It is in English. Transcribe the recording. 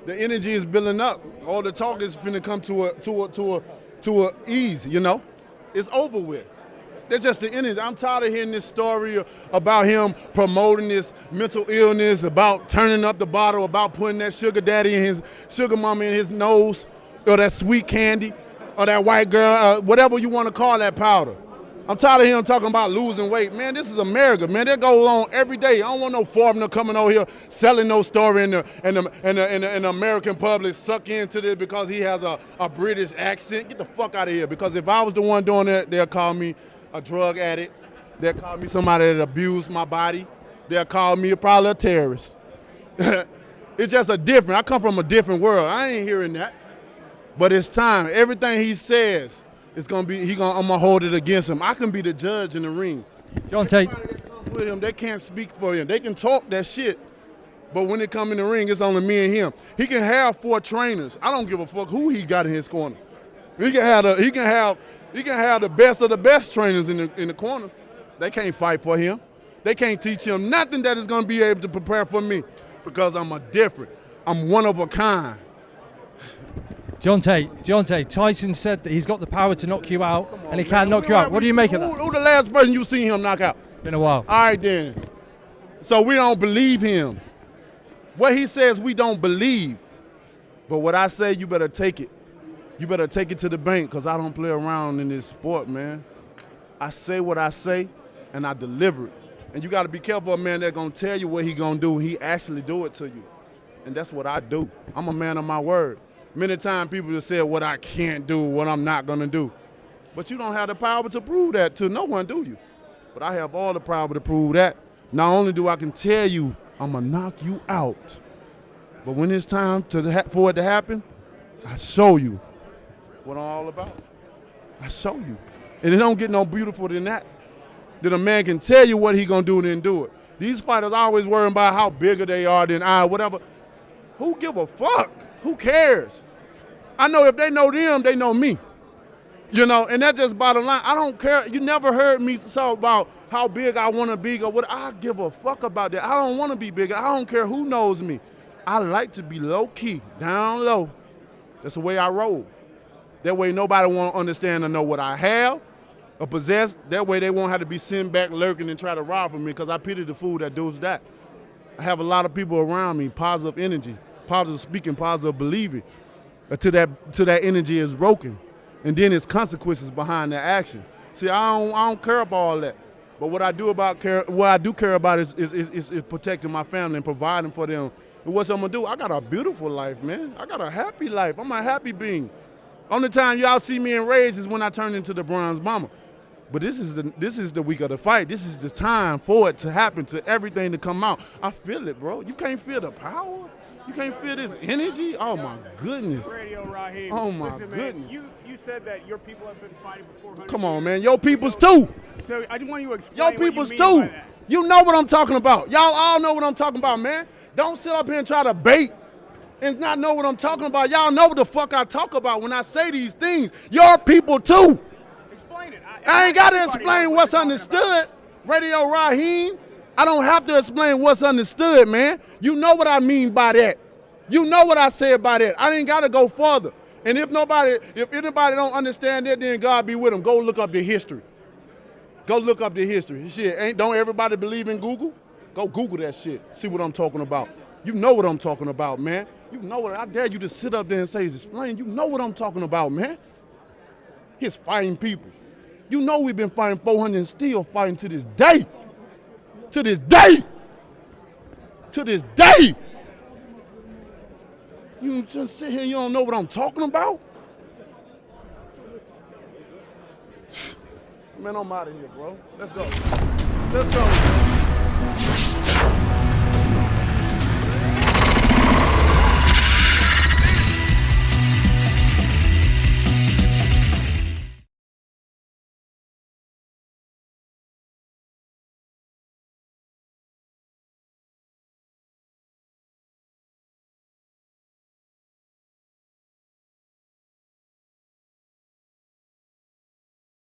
The energy is building up. All the talk is finna come to a ease. You know, it's over with. That's just the energy. I'm tired of hearing this story about him promoting this mental illness, about turning up the bottle, about putting that sugar daddy and his sugar mama in his nose, or that sweet candy, or that white girl, whatever you want to call that powder. I'm tired of him talking about losing weight. Man, this is America, man. That goes on every day. I don't want no foreigner coming over here selling no story and the American public suck into this because he has a British accent. Get the fuck out of here. Because if I was the one doing that, they'll call me a drug addict. They'll call me somebody that abused my body. They'll call me probably a terrorist. It's just a different. I come from a different world. I ain't hearing that. But it's time. Everything he says, it's gonna be. I'm gonna hold it against him. I can be the judge in the ring. Deontay, Everybody that comes with him, they can't speak for him. They can talk that shit, but when they come in the ring, it's only me and him. He can have 4 trainers. I don't give a fuck who he got in his corner. He can have the best of the best trainers in the corner. They can't fight for him. They can't teach him nothing that is gonna be able to prepare for me, because I'm different. I'm one of a kind. Deontay, Tyson said that he's got the power to knock you out, and he can't knock you out. What do you make of that? Who the last person you seen him knock out? Been a while. All right, then. So we don't believe him. What he says, we don't believe. But what I say, you better take it. You better take it to the bank, because I don't play around in this sport, man. I say what I say, and I deliver it. And you got to be careful of a man that's going to tell you what he going to do. He actually do it to you. And that's what I do. I'm a man of my word. Many times people just say what I can't do, what I'm not going to do. But you don't have the power to prove that to no one, do you? But I have all the power to prove that. Not only do I can tell you I'm going to knock you out, but when it's time for it to happen, I show you what I'm all about. I show you. And it don't get no beautiful than that. That a man can tell you what he going to do and then do it. These fighters always worrying about how bigger they are than I, whatever. Who give a fuck? Who cares? I know if they know them, they know me. You know, and that's just bottom line. I don't care. You never heard me talk about how big I want to be or what. I give a fuck about that. I don't want to be bigger. I don't care who knows me. I like to be low key, down low. That's the way I roll. That way nobody won't understand or know what I have or possess. That way they won't have to be sitting back lurking and try to rob from me, because I pity the fool that does that. I have a lot of people around me, positive energy, positive speaking, positive believing, until that energy is broken. And then there's consequences behind that action. See, I don't care about all that. But what I do care about is protecting my family and providing for them. And what I'm gonna do? I got a beautiful life, man. I got a happy life. I'm a happy being. Only time y'all see me enraged is when I turn into the bronze mama. But this is the week of the fight. This is the time for it to happen, to everything to come out. I feel it, bro. You can't feel the power. You can't feel this energy? Oh, my goodness. Radio, Raheem. Oh, my Listen, goodness. Man, you said that your people have been fighting for 400 Come on, years. man. Your peoples, too. So I just want you to explain Your what you peoples, mean too. by that. You know what I'm talking about. Y'all all know what I'm talking about, man. Don't sit up here and try to bait and not know what I'm talking about. Y'all know what the fuck I talk about when I say these things. Your people, too. Explain it. I ain't got to explain what's understood. Radio Raheem, I don't have to explain what's understood, man. You know what I mean by that. You know what I say about that. I ain't got to go further. And if anybody don't understand that, then God be with them. Go look up the history. Go look up the history. Shit, don't everybody believe in Google? Go Google that shit. See what I'm talking about. You know what I'm talking about, man. You know what I dare you to sit up there and say, explain. You know what I'm talking about, man. He's fighting people. You know we've been fighting 400 and still fighting to this day. To this day. To this day. You just sit here and you don't know what I'm talking about? Man, I'm out of here, bro. Let's go. Let's go.